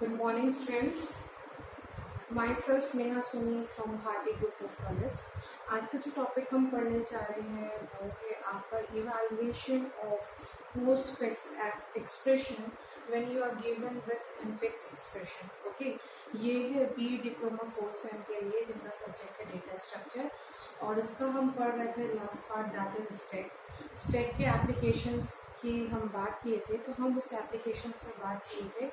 Good morning, students. Myself Neha Suni from Bharti Group of College. आज का जो topic हम पढ़ने जा रहे हैं वो है आपका evaluation of post fix expression when you are given with infix expression. Okay, ये है बी डिप्लोमा 4 सेम के लिए जिनका सब्जेक्ट है डेटा स्ट्रक्चर, और इसका हम पढ़ रहे थे last part that is stack के एप्लीकेशंस की हम बात किए थे. तो हम उस एप्लीकेशंस में बात किए थे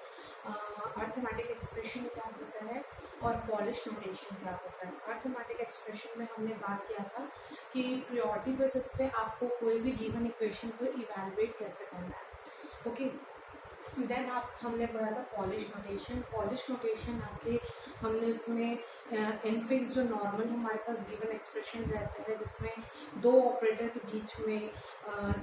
अर्थमेटिक एक्सप्रेशन क्या होता है और पॉलिश नोटेशन क्या होता है. अर्थमेटिक एक्सप्रेशन में हमने बात किया था कि प्रायोरिटी बेसिस पे आपको कोई भी गिवन इक्वेशन को इवैल्यूएट कैसे करना है. ओके, देन हमने पढ़ा था पॉलिश नोटेशन आपके हमने उसमें इनफिक्स जो नॉर्मल हमारे पास गिवन एक्सप्रेशन रहता है जिसमें दो ऑपरेटर के बीच में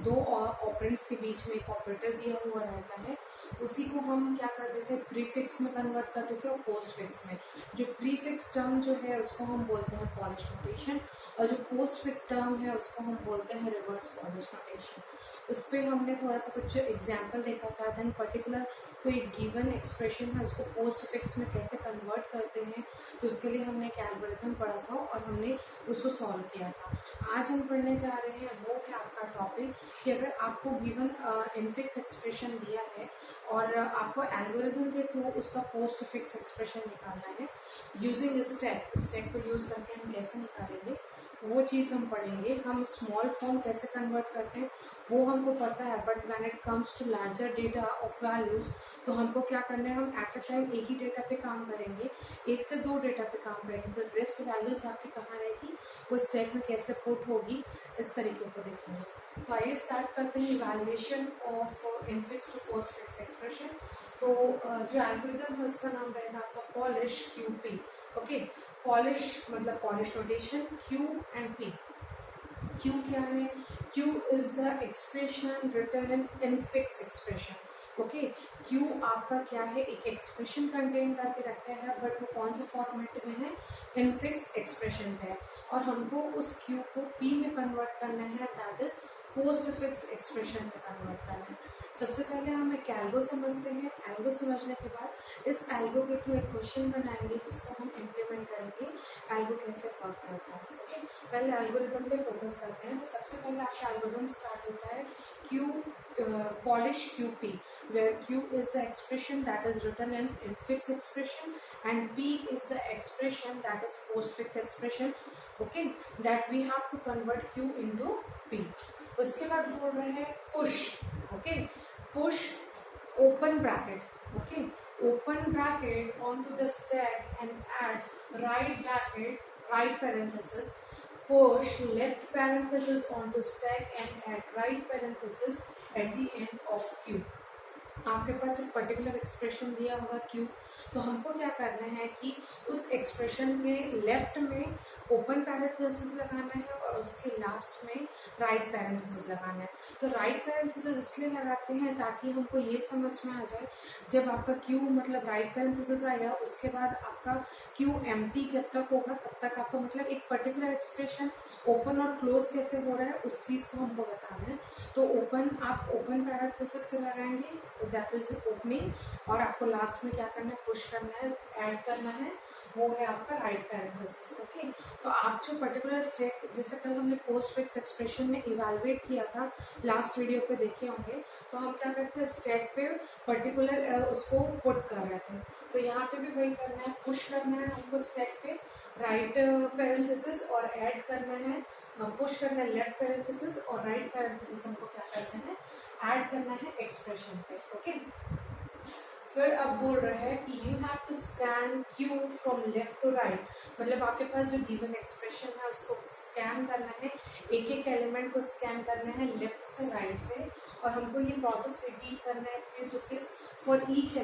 दो ऑपरेंड्स के बीच में एक ऑपरेटर दिया हुआ रहता है, उसी को हम क्या करते थे प्रीफिक्स में कन्वर्ट करते थे और पोस्ट फिक्स में. जो प्रीफिक्स टर्म जो है उसको हम बोलते हैं पॉलिश नोटेशन, और जो पोस्ट फिक्स टर्म है उसको हम बोलते हैं रिवर्स पॉलिश नोटेशन. उस पर हमने थोड़ा सा कुछ एग्जाम्पल देखा था. देन पर्टिकुलर कोई गिवन एक्सप्रेशन है उसको पोस्ट फिक्स में कैसे कन्वर्ट करते हैं, तो उसके लिए हमने एक एल्गोरिथम पढ़ा था और हमने उसको सॉल्व किया था. आज हम पढ़ने जा रहे हैं वो है आपका टॉपिक कि अगर आपको गिवन इनफिक्स एक्सप्रेशन दिया है और आपको एल्गोरिथम के थ्रू उसका पोस्ट फिक्स एक्सप्रेशन निकालना है यूजिंग स्टैक को यूज करके हम कैसे निकालेंगे वो चीज़ हम पढ़ेंगे. हम स्मॉल फॉर्म कैसे कन्वर्ट करते हैं वो हमको पता है, but when it comes to larger data of values तो हमको क्या करना है, हम एट अ टाइम एक ही डेटा पे काम करेंगे, एक से दो डेटा पे काम करेंगे. तो रेस्ट वैल्यूज आपकी कहाँ रहेगी, वो स्टैक में कैसे पुट होगी, इस तरीके को देखेंगे. तो आइए स्टार्ट करते हैं evaluation of infix to post fix expression. तो जो एल्गोरिथम है उसका नाम रहेगा आपका पॉलिश QP. ओके, पॉलिश मतलब polish notation, Q and P. Q क्या है, Q is the expression written in infix expression. Okay, Q आपका क्या है, एक एक्सप्रेशन कंटेन करके रखा है, बट वो कौन से फॉर्मेट में है, इनफिक्स एक्सप्रेशन है, और हमको उस Q को P में कन्वर्ट करना है, that is post fix expression में कन्वर्ट करना है. सबसे पहले हम एक एल्गो समझते हैं. एल्गो समझने के बाद इस एल्गो के थ्रू एक क्वेश्चन बनाएंगे जिसको हम इम्प्लीमेंट करेंगे एल्गो कैसे वर्क करता है. ओके, पहले एल्गोरिथम पे फोकस करते हैं. तो सबसे पहले आपका एल्गोरिथम स्टार्ट होता है polish QP, where Q is the expression that is written in infix expression and P is the expression that is postfix expression. Okay, that we have to convert Q into P. उसके बाद बोल रहे हैं push. Okay, push open bracket. Okay, open bracket onto the stack and add right parenthesis, push left parenthesis onto stack and add right parenthesis at the end of Q. आपके पास एक particular expression दिया होगा Q, तो हमको क्या करना है कि उस एक्सप्रेशन के लेफ्ट में ओपन पैरेंथेसिस लगाना है और उसके लास्ट में राइट पैरेंथेसिस लगाना है. तो राइट पैरेंथेसिस इसलिए लगाते हैं ताकि हमको ये समझ में आ जाए जब आपका Q मतलब राइट पैरेंथेसिस आया उसके बाद आपका Q एम्प्टी जब तक होगा तब तक आपको मतलब एक पर्टिकुलर एक्सप्रेशन ओपन और क्लोज कैसे हो रहा है उस चीज़ को हमको बताना है. तो आप ओपन पैरेंथेसिस से लगाएंगे, दैट इज ओपनिंग, और आपको लास्ट में क्या करना है, पुश करना है, ऐड करना है, वो है आपका राइट पैरेंथेसिस. ओके, तो आप जो पर्टिकुलर स्टेक जैसे कल हमने पोस्ट फिक्स एक्सप्रेशन में इवैल्यूएट किया था लास्ट वीडियो पे देखे होंगे, तो हम क्या करते हैं स्टेक पे पर्टिकुलर उसको पुट कर रहे थे. तो यहाँ पे भी वही करना है, पुश करना है हमको स्टेक पे राइट पैरेंथेसिस और ऐड करना है, पुश करना है लेफ्ट पैरेंथेसिस और राइट पैरेंथेसिस हमको क्या करना है, ऐड करना है एक्सप्रेशन पे. ओके, फिर अब बोल रहे हैं कि you have to scan Q from left to right. मतलब आपके पास जो गिवन एक्सप्रेशन है उसको स्कैन करना है, एक एक एलिमेंट को स्कैन करना है लेफ्ट से राइट से, और हमको ये प्रोसेस रिपीट करना है 3 to 6 for each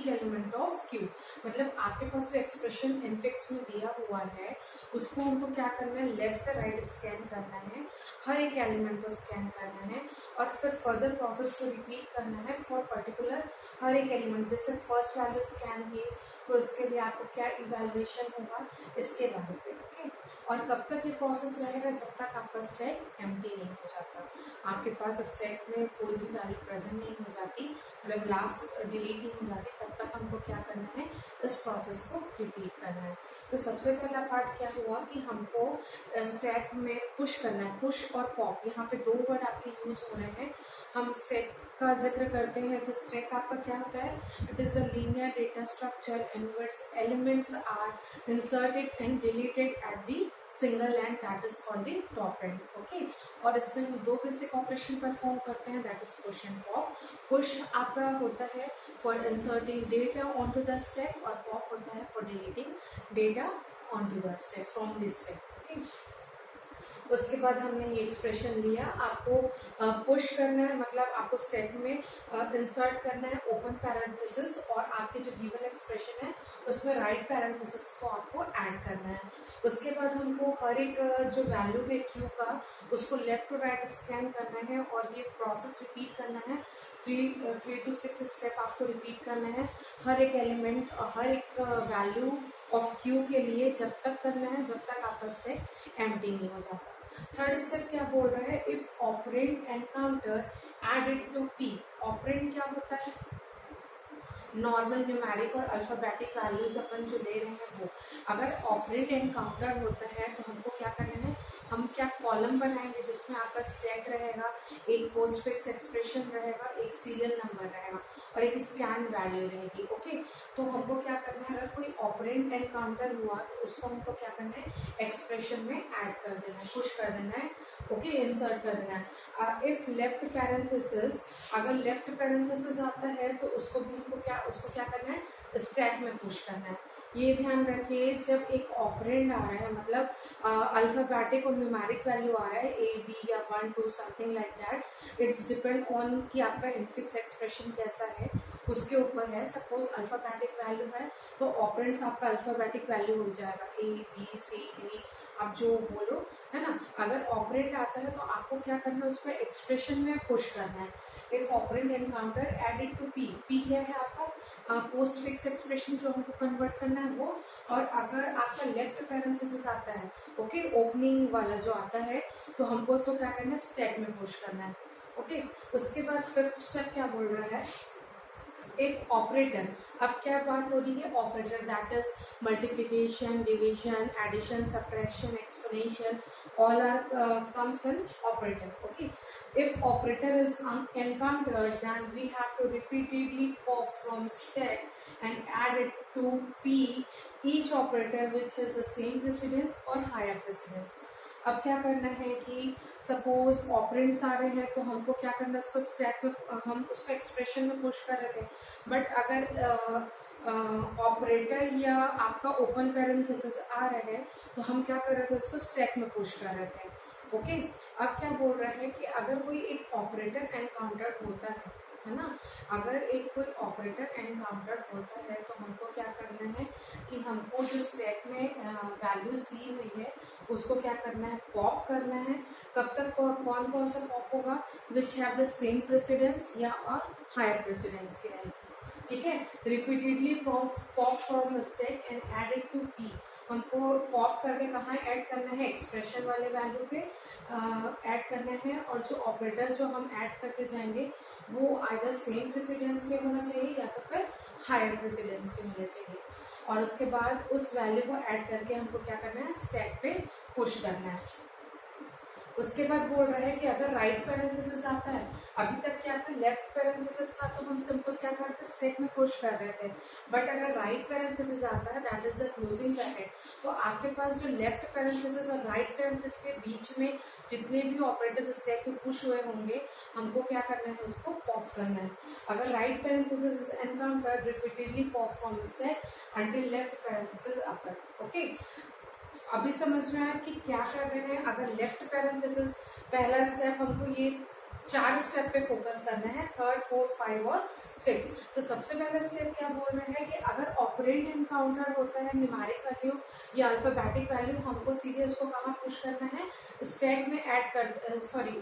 element of Q. मतलब आपके पास जो एक्सप्रेशन इनफिक्स में दिया हुआ है उसको हमको क्या करना है, लेफ्ट से राइट स्कैन करना है, हर एक एलिमेंट को स्कैन करना है, और फिर फर्दर प्रोसेस को रिपीट करना है फॉर पर्टिकुलर हर एक एलिमेंट. जैसे फर्स्ट वैल्यू स्कैन की तो उसके लिए आपको क्या इवैल्यूएशन होगा इसके बारे में. ओके, और कब तक ये प्रोसेस रहेगा, जब तक आपका स्टैक एम्प्टी नहीं हो जाता, आपके पास स्टैक में कोई भी वैल्यू प्रेजेंट नहीं हो जाती, मतलब लास्ट डिलीट नहीं हो जाती, तब तक हमको क्या करना है, इस प्रोसेस को रिपीट करना है। तो सबसे पहला पार्ट क्या हुआ कि हमको स्टैक में पुश करना है, पुश और पॉप, यहाँ पे दो वर्ड आपके यूज हो रहे हैं। हम स्टैक का जिक्र करते हैं तो स्टैक आपका क्या होता है, it is a linear data structure in which elements are inserted and deleted at the single end that is called the top end. Okay, और इसमें हम दो बेसिक ऑपरेशन परफॉर्म करते हैं, that is push and pop. Push आपका होता है for inserting data on to the stack और पॉप होता है for deleting data on to the stack from the stack. Okay, उसके बाद हमने ये एक्सप्रेशन लिया, आपको पुश करना है, मतलब आपको स्टैक में इंसर्ट करना है ओपन पैरेंथेसिस, और आपके जो गिवन एक्सप्रेशन है उसमें राइट पैरेंथेसिस को आपको ऐड करना है। उसके बाद हमको हर एक जो वैल्यू है क्यू का, उसको लेफ्ट टू राइट स्कैन करना है और ये प्रोसेस रिपीट करना है। 3 to 6 स्टेप आपको रिपीट करना है हर एक एलिमेंट और हर एक वैल्यू ऑफ क्यू के लिए, जब तक करना है जब तक आपका स्टैक एम्प्टी नहीं हो जाता। थर्ड स्टेप क्या बोल रहा है, if operand encounter added to P. Operand क्या होता है, नॉर्मल न्यूमेरिक और अल्फाबेटिक वैल्यूज अपन जो ले रहे हैं वो, अगर ऑपरेंड एनकाउंटर होता है तो हमको क्या करना है, हम क्या कॉलम बनाएंगे जिसमें आपका स्टैक रहेगा, एक पोस्ट फिक्स एक्सप्रेशन रहेगा, एक सीरियल नंबर रहेगा और एक स्कैन वैल्यू रहेगी। ओके, तो हमको क्या करना है, अगर कोई ऑपरेंड एनकाउंटर हुआ तो उसको हमको क्या करना है, एक्सप्रेशन में ऐड कर देना है, पुश कर देना है। ओके, इंसर्ट कर देना है। इफ लेफ्ट पैरेंथेसिस, अगर लेफ्ट पैरेंथेसिस आता है तो उसको भी हमको उसको क्या करना है, स्टैक में पुश करना है। ये ध्यान रखिए, जब एक ऑपरेंड आ रहा है, मतलब अल्फाबेटिक और न्यूमेरिक वैल्यू आ रहा है, ए बी या 1 2 something like that, it's depend on कि आपका इनफिक्स एक्सप्रेशन कैसा है, उसके ऊपर है। सपोज अल्फाबेटिक वैल्यू है तो ऑपरेंड्स आपका अल्फाबेटिक वैल्यू हो जाएगा, ए बी सी डी, आप जो बोलो, है ना। अगर ऑपरेंड आता है तो आपको क्या करना है, उसको एक्सप्रेशन में पुश करना है। If operand encounter added to P, P क्या है आपका पोस्ट फिक्स एक्सप्रेशन जो हमको कन्वर्ट करना है वो, और अगर आपका लेफ्ट पैरेंथेसिस आता है, ओके, ओपनिंग वाला जो आता है, तो हमको उसको क्या करना है, स्टैक में पुश करना है। ओके, उसके बाद फिफ्थ स्टेप क्या बोल रहा है, एक ऑपरेटर, अब क्या बात हो रही है, operator that is multiplication, division, addition, subtraction, exponential, all are comes in operator. Okay, if operator is encountered, then we have to repeatedly pop from stack and add it to p, each operator which has the same precedence or higher precedence. अब क्या करना है कि suppose operands आ रहे हैं तो हमको क्या करना है, उसको स्टैक में, हम उसको एक्सप्रेशन में पुश कर रहे थे, बट अगर ऑपरेटर या आपका ओपन पैरेंथेसिस आ रहे हैं तो हम क्या कर रहे थे, उसको स्टैक में पुश कर रहे थे। ओके, अब क्या बोल रहा है कि अगर कोई एक ऑपरेटर एनकाउंटर होता है ना, अगर एक कोई ऑपरेटर एनकाउंटर होता है तो हमको क्या करना है कि हमको जो स्टैक में वैल्यूज दी हुई है उसको क्या करना है, पॉप करना है। कब तक कौन कौन सा पॉप होगा, which have the same precedence या और हायर प्रेसिडेंस के लिए, ठीक है। Repeatedly pop from stack and added to P, हमको पॉप करके कहाँ ऐड करना है, एक्सप्रेशन वाले वैल्यू पे ऐड करना है, और जो ऑपरेटर जो हम ऐड करते जाएंगे वो आइदर सेम प्रेसिडेंस के होना चाहिए या तो फिर हायर प्रेसिडेंस के होने चाहिए, और उसके बाद उस वैल्यू को ऐड करके हमको क्या करना है, स्टैक पे पुश करना है। उसके बाद बोल रहा है कि अगर राइट पैरेंथेसिस आता है, अभी तक क्या था, लेफ्ट पैरेंथेसिस था तो हम सिंपल क्या करते, स्टैक में पुश कर रहे थे, बट अगर राइट पैरेंथेसिस आता है, that is the closing bracket, तो आपके पास जो लेफ्ट पैरेंथेसिस और राइट पैरेंथेसिस के बीच में जितने भी ऑपरेटर्स स्टैक में पुश हुए होंगे, हमको क्या करना है, उसको पॉप करना है। अगर right parenthesis is encountered, repeatedly pop from stack until left parenthesis upper. Okay, अभी समझ रहे हैं कि क्या कर रहे हैं। अगर लेफ्ट पैरेंथेसिस, पहला स्टेप हमको ये 4 स्टेप पे फोकस करना है, 3rd 4th 5 और 6। तो सबसे पहला स्टेप क्या बोल रहे हैं कि अगर ऑपरेंड एनकाउंटर होता है, न्यूमेरिक वैल्यू या अल्फाबेटिक वैल्यू, हमको सीधे उसको कहाँ पुश करना है, स्टैक में ऐड कर, सॉरी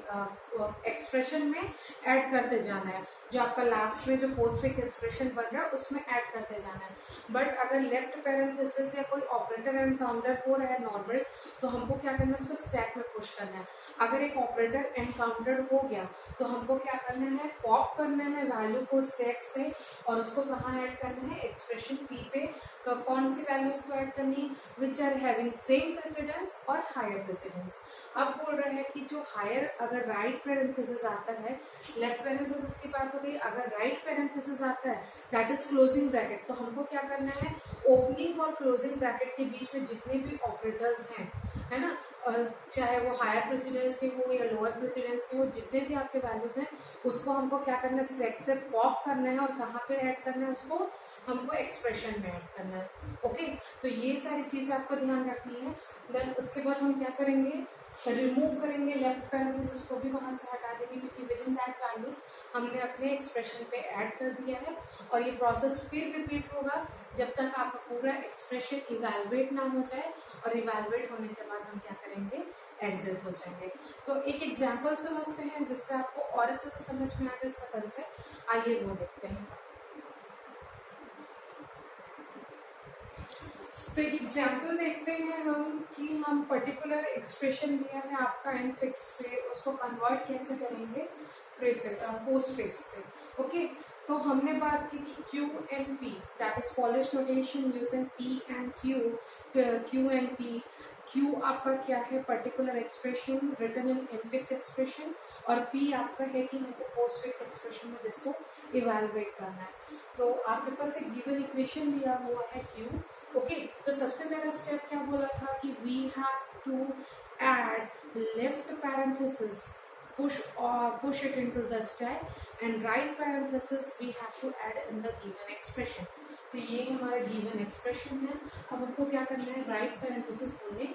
एक्सप्रेशन में ऐड करते जाना है। जो आपका लास्ट में जो पोस्टफिक्स एक्सप्रेशन बन रहा है उसमें ऐड करते जाना है। बट अगर लेफ्ट पैरेंथेसिस या कोई ऑपरेटर एनकाउंटर हो रहा है नॉर्मल, तो हमको क्या करना है, उसको स्टैक में पुश करना है। अगर एक ऑपरेटर एनकाउंटर हो गया तो हमको क्या करना है, पॉप करना है वैल्यू को स्टैक से और उसको कहाँ ऐड करना है, एक्सप्रेशन पी पे। तो कौन सी वैल्यूज को ऐड करनी है, which are having same precedence और हायर प्रेसिडेंस। अब बोल रहे हैं कि जो हायर, अगर राइट पैरेंथेसिस आता है, लेफ्ट पैरेंथेसिस की बात हो गई, अगर राइट पैरेंथेसिस आता है दैट इज क्लोजिंग ब्रैकेट, तो हमको क्या करना है, ओपनिंग और क्लोजिंग ब्रैकेट के बीच में जितने भी ऑपरेटर्स हैं, है ना, चाहे वो हायर प्रेसिडेंस के हो या लोअर प्रेसिडेंस के हो, जितने भी आपके वैल्यूज हैं उसको हमको क्या करना है, स्टैक से पॉप करना है और कहाँ पे ऐड करना है, उसको हमको एक्सप्रेशन में ऐड करना है। ओके, तो ये सारी चीजें आपको ध्यान रखनी है। देन उसके बाद हम क्या करेंगे, रिमूव करेंगे लेफ्ट पैरेंथेसिस को भी वहां से हटा देंगे, क्योंकि विद इन दैट वैल्यूज हमने अपने एक्सप्रेशन पे ऐड कर दिया है। और ये प्रोसेस फिर रिपीट होगा जब तक आपका पूरा एक्सप्रेशन इवैल्यूएट ना हो जाए, और इवैल्यूएट होने के बाद हम क्या करेंगे, एग्जिट हो जाएंगे। तो एक एग्जाम्पल समझते हैं जिससे आपको और अच्छे से समझ में आ जाए इसका कंसेप्ट। आइए वो देखते हैं। तो एक एग्जाम्पल देखते हैं हम कि हम पर्टिकुलर एक्सप्रेशन दिया है आपका इनफिक्स पे, उसको कन्वर्ट कैसे करेंगे प्रीफिक्स पोस्टफिक्स पे। ओके, तो हमने बात की थी Q and P, that is polish notation using P and Q and P. Q आपका क्या है, particular expression written in infix expression, और पी आपका है कि हमको पोस्टफिक्स एक्सप्रेशन में जिसको इवैल्यूएट करना है। तो आपके पास एक गिवन इक्वेशन दिया हुआ है क्यू। ओके, तो सबसे पहला स्टेप क्या बोला था कि we have to add left parenthesis, push it into the stack, and right parenthesis we have to add in the given expression। तो ये हमारा गिवन एक्सप्रेशन है। अब हमको क्या करना है, राइट पैरेंथेसिस हमने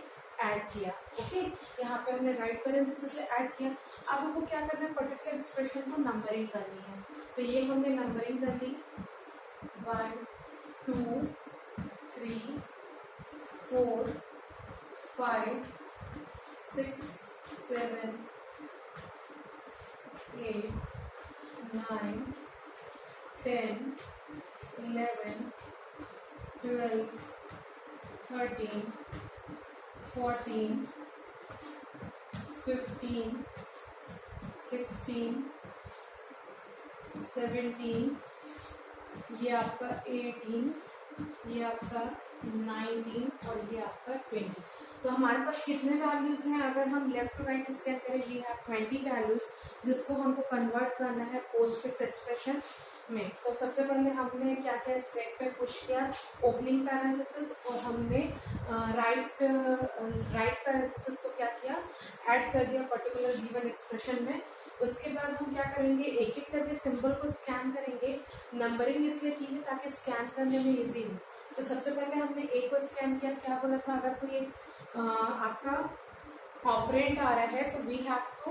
ऐड किया। ओके, यहाँ पे हमने राइट पैरेंथेसिस ऐड किया। अब हमको क्या करना है, पर्टिकुलर एक्सप्रेशन को नंबरिंग करनी है। तो ये हमने नंबरिंग कर ली, 1 2 3 4 5 6 7 8 9 10 11 12 13 14 15 16 17, ये आपका 18, ये आपका 19 और ये आपका 20। तो हमारे पास कितने वैल्यूज हैं, अगर हम लेफ्ट टू राइट स्कैन करें, वी हैव 20 वैल्यूज जिसको हमको कन्वर्ट करना है पोस्टफिक्स एक्सप्रेशन में। तो सबसे पहले हमने क्या किया, स्टैक पे पुश किया ओपनिंग पैरेंथेसिस, और हमने राइट पैरेंथेसिस को क्या किया, ऐड कर दिया पर्टिकुलर गिवन एक्सप्रेशन में। उसके बाद हम क्या करेंगे, एक एक करके सिंबल को स्कैन करेंगे। नंबरिंग इसलिए की है ताकि स्कैन करने में इजी हो। तो सबसे पहले हमने ए को स्कैन किया, क्या बोला था, अगर कोई आपका ऑपरेंड आ रहा है तो we have to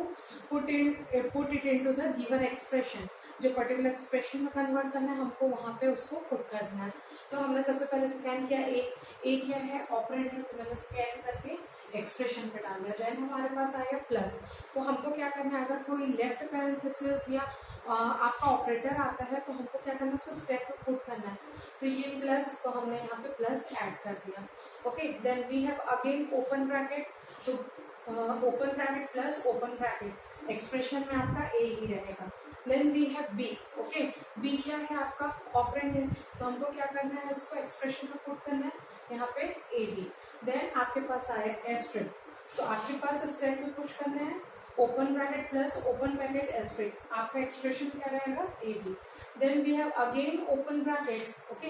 put it into the given expression, जो पर्टिकुलर एक्सप्रेशन में कन्वर्ट करना है हमको वहां पे उसको पुट करना है। तो हमने सबसे पहले स्कैन किया, ए क्या है, ऑपरेंड है, तो मैंने स्कैन करके एक्सप्रेशन पे डाल दिया। देन हमारे पास आया प्लस। तो हमको क्या करना है, अगर कोई लेफ्ट पैरेंथेसिस या आपका ऑपरेटर आता है तो हमको क्या करना है, उसको स्टेप पे पुट करना है। तो ये प्लस, तो हमने यहाँ पे प्लस ऐड कर दिया। Okay, then we have again open bracket, तो open bracket plus open bracket, expression में आपका ए ही रहेगा। Then we have B. Okay, B क्या है, आपका ऑपरेंड है, तो हमको क्या करना है, इसको एक्सप्रेशन में पुट करना है, यहाँ पे ए बी। देन आपके पास आया एस्ट्रिक, तो आपके पास स्टैक में पुश करना है open bracket plus open bracket asterisk, आपका एक्सप्रेशन क्या रहेगा, A B. Then we have again open bracket, okay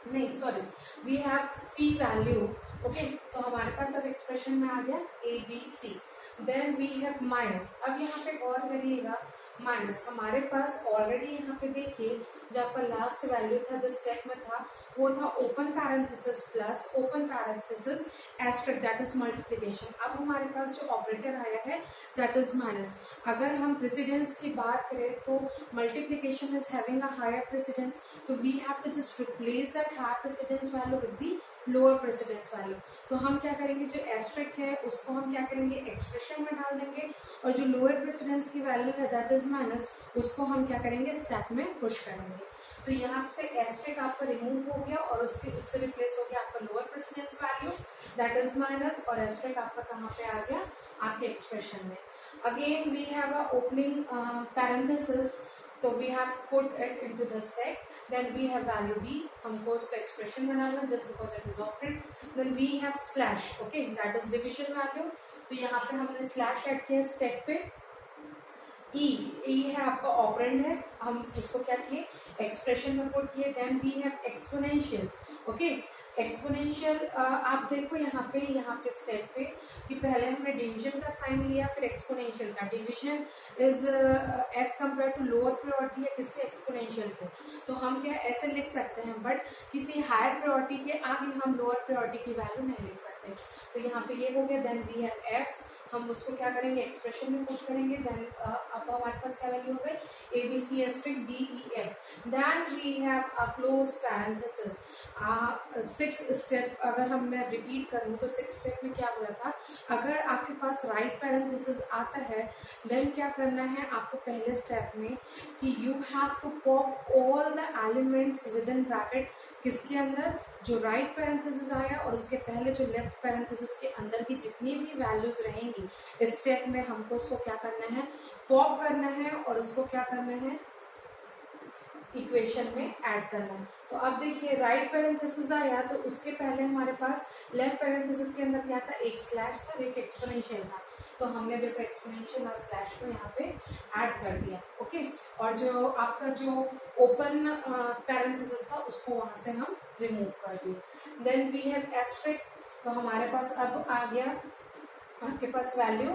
नहीं sorry, we have C value. Okay, तो हमारे पास अब एक्सप्रेशन में आ गया A B C. Then we have minus. अब यहाँ पे गौर करिएगा, माइनस हमारे पास ऑलरेडी यहाँ पे देखिए जो आपका लास्ट वैल्यू था जो स्टेप में था वो था open parenthesis plus open parenthesis asterisk, that is multiplication. अब हमारे पास जो ऑपरेटर आया है दैट इज माइनस। अगर हम प्रेसिडेंस की बात करें तो multiplication is having a higher precedence, तो we have to just replace that higher precedence value with the lower precedence value. तो हम क्या करेंगे, जो एस्ट्रिक है उसको हम क्या करेंगे, एक्सप्रेशन में डाल देंगे, और जो लोअर प्रेसिडेंस की वैल्यू है दैट इज माइनस, उसको हम क्या करेंगे, स्टैक में पुश करेंगे। तो यहाँ से एस्ट्रिक आपका रिमूव हो गया और उससे रिप्लेस हो गया आपका lower precedence value that is minus, और एस्ट्रिक आपका कहाँ पे आ गया, आपके एक्सप्रेशन में। Again we have a opening parenthesis, तो we have put it into the stack, then we have value D, हमको उसका एक्सप्रेशन बनाना just because it is operand, then we have slash, okay that is division value. तो यहाँ पे हमने slash add किया stack पे। ई है आपका ऑपरेंड है, हम उसको क्या किए, एक्सप्रेशन में पुट किए। Then we have exponential, okay exponential. आप देखो यहाँ पे स्टेप पे कि पहले हमने डिवीजन का साइन लिया, फिर एक्सपोनेंशियल का। Division is as compare to lower priority है किससे, एक्सपोनेंशियल के। तो हम क्या ऐसे लिख सकते हैं, बट किसी हायर प्रायोरिटी के आगे हम लोअर प्रायोरिटी की वैल्यू नहीं लिख सकते। तो यहाँ पे ये हो गया। देन वी हैव एफ, हम उसको क्या करेंगे, एक्सप्रेशन में पुट करेंगे। देन अब हमारे पास क्या वैल्यू हो गई, A B C asterisk D E F. Then we have a close parenthesis. 6 step अगर मैं रिपीट करूं तो 6 स्टेप में क्या बोला था, अगर आपके पास राइट पैरेंथेसिस आता है देन क्या करना है आपको पहले स्टेप में, कि you have to pop all the elements within bracket, किसके अंदर, जो राइट पैरेंथेसिस आया और उसके पहले जो लेफ्ट पैरेंथेसिस के अंदर की जितनी भी वैल्यूज रहेंगी इस स्टेप में, हमको उसको क्या करना है, पॉप करना है और उसको क्या करना है, इक्वेशन में ऐड करना है। तो अब देखिए राइट पैरेंथेसिस आया तो उसके पहले हमारे पास लेफ्ट पैरेंथेसिस के अंदर क्या था, एक स्लैश था और एक एक्सपोनेंशियल था। तो हमने देखो एक्सपोनेंशियल और स्लैश को यहाँ पे ऐड कर दिया, ओके। और जो आपका जो ओपन पैरेंथेसिस था उसको वहां से हम रिमूव कर दिए। देन वी हैव एस्ट्रिक, तो हमारे पास अब आ गया आपके पास value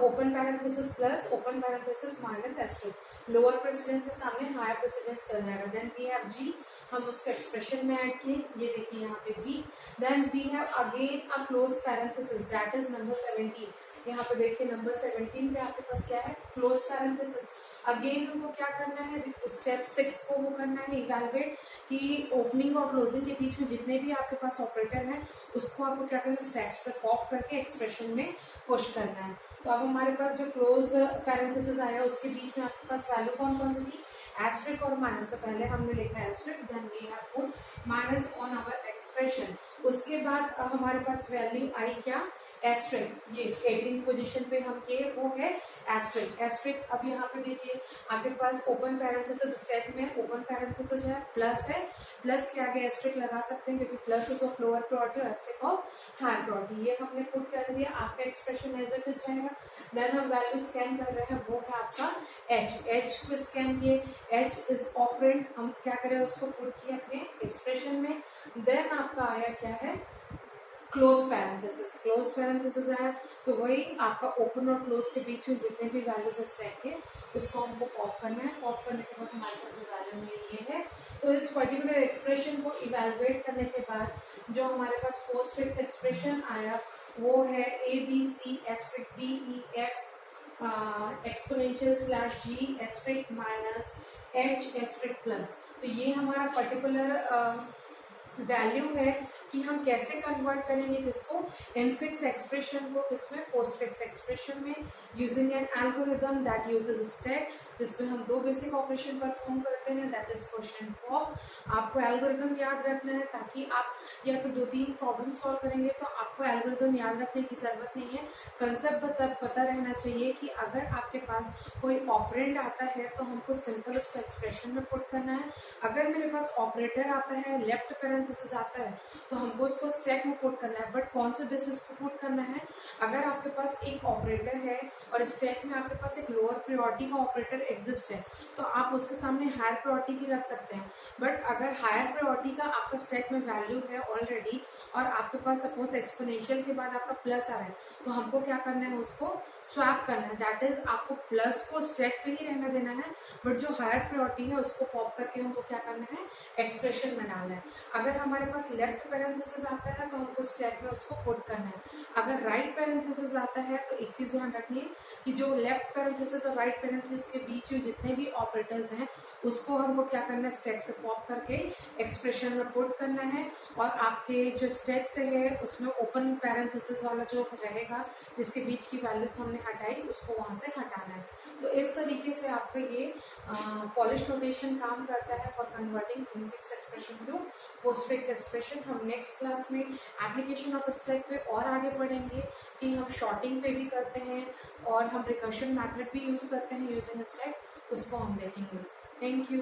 open parenthesis plus open parenthesis minus asterisk, lower precedence के सामने हायर प्रेसिडेंस चल जाएगा। देन वी हैव जी, हम उसको एक्सप्रेशन में ऐड किए, ये देखिए यहाँ पे जी। Then we have again a close parenthesis that is number 17, यहाँ पे देखिए नंबर 17 पे आपके पास क्या है, क्लोज पैरेंथेसिस। अगेन हमको क्या करना है, स्टेप 6 को वो करना है इवैल्यूएट, कि ओपनिंग और क्लोजिंग के बीच में जितने भी आपके पास ऑपरेटर हैं उसको आपको क्या करना है, स्टैक से पॉप करके एक्सप्रेशन में पुश करना है। तो अब हमारे पास जो क्लोज पैरेंथेसिस आया उसके बीच में आपके पास वैल्यू कौन कौन सी थी, एस्ट्रिक और माइनस। तो पहले हमने लिखा asterisk, then we have put minus on our expression. उसके बाद हमारे पास वैल्यू आई क्या, एस्ट्रिक, ये 18 पोजीशन पे हम किए वो है एस्ट्रिक। एस्ट्रिक अब यहाँ पे देखिए आपके पास ओपन पैरेंथेसिस स्टेप में ओपन पैरेंथेसिस है, प्लस के आगे एस्ट्रिक लगा सकते हैं क्योंकि plus is of lower priority, asterisk of higher priority. ये हमने पुट कर दिया, आपका एक्सप्रेशन एज इट इज रहेगा। देन हम वैल्यू स्कैन कर रहे हैं, वो है आपका एच को स्कैन किए, एच इज ऑपरेंड, हम क्या करें उसको पुट किए अपने एक्सप्रेशन में। देन आपका आया क्या है, क्लोज पैरेंथेसिस आया, तो वही आपका ओपन और क्लोज के बीच में जितने भी वैल्यूज स्टैक के उसको हमको पॉप करना है। पॉप करने के बाद हमारे पास जो वैल्यू में ये है, तो इस पर्टिकुलर एक्सप्रेशन को इवेलुएट करने के बाद जो हमारे पास पोस्ट फिक्स एक्सप्रेशन आया वो है A B C asterisk D E F exponential slash G asterisk minus H asterisk plus. तो ये हमारा पर्टिकुलर वैल्यू है कि हम कैसे कन्वर्ट करेंगे किसको, इनफिक्स एक्सप्रेशन को किसमें, पोस्ट फिक्स एक्सप्रेशन में, using an algorithm that uses stack, जिसमें हम 2 बेसिक ऑपरेशन परफॉर्म करते हैं, that is push and pop. आपको एल्गोरिथम याद रखना है ताकि आप या तो 2-3 प्रॉब्लम सॉल्व करेंगे तो आपको एल्गोरिथम याद रखने की जरूरत नहीं है। कंसेप्ट पता रहना चाहिए कि अगर आपके पास कोई ऑपरेंड आता है तो हमको सिंपल उसको एक्सप्रेशन में पुट करना है। अगर मेरे पास ऑपरेटर आता है, लेफ्ट पैरेंथेसिस आता है, तो हमको उसको स्टैक में पुट करना है। बट कौन से बेसिस पे पुट करना है, अगर आपके पास एक ऑपरेटर है और स्टैक में आपके पास एक लोअर प्रायोरिटी का ऑपरेटर एग्जिस्ट है तो आप उसके सामने हायर प्रायोरिटी की रख सकते हैं। बट अगर हायर प्रायोरिटी का आपका स्टैक में वैल्यू है ऑलरेडी और आपके पास सपोज एक्सपोनेंशियल के बाद आपका प्लस आ रहा है तो हमको क्या करना है, उसको स्वैप करना है। दैट इज आपको प्लस को स्टैक पे ही रहना देना है, बट जो हायर प्रायोरिटी है उसको पॉप करके हमको क्या करना है, एक्सप्रेशन में डालना है। अगर हमारे पास लेफ्ट पैरेंथेसिस आता है तो हमको स्टेप में उसको पुट करना है। अगर राइट पैरेंथेसिस आता है तो एक चीज ध्यान रखनी है कि जो लेफ्ट पैरेंथेसिस और राइट पैरेंथेसिस के बीच में जितने भी ऑपरेटर्स हैं उसको हमको क्या करना है, स्टैक से पॉप करके एक्सप्रेशन में पुट करना है। और आपके जो स्टैक से है उसमें ओपन पैरेंथेसिस वाला जो रहेगा जिसके बीच की वैल्यूज हमने हटाई उसको वहां से हटाना है। तो इस तरीके से आपका ये पॉलिश नोटेशन काम करता है for converting prefix expression to postfix expression. हम नेक्स्ट क्लास में एप्लीकेशन ऑफ स्टैक पे और आगे बढ़ेंगे कि हम शॉर्टिंग पे भी करते हैं और हम रिकर्शन मेथड भी यूज करते हैं यूजिंग स्टैक, उसको हम देखेंगे। Thank you.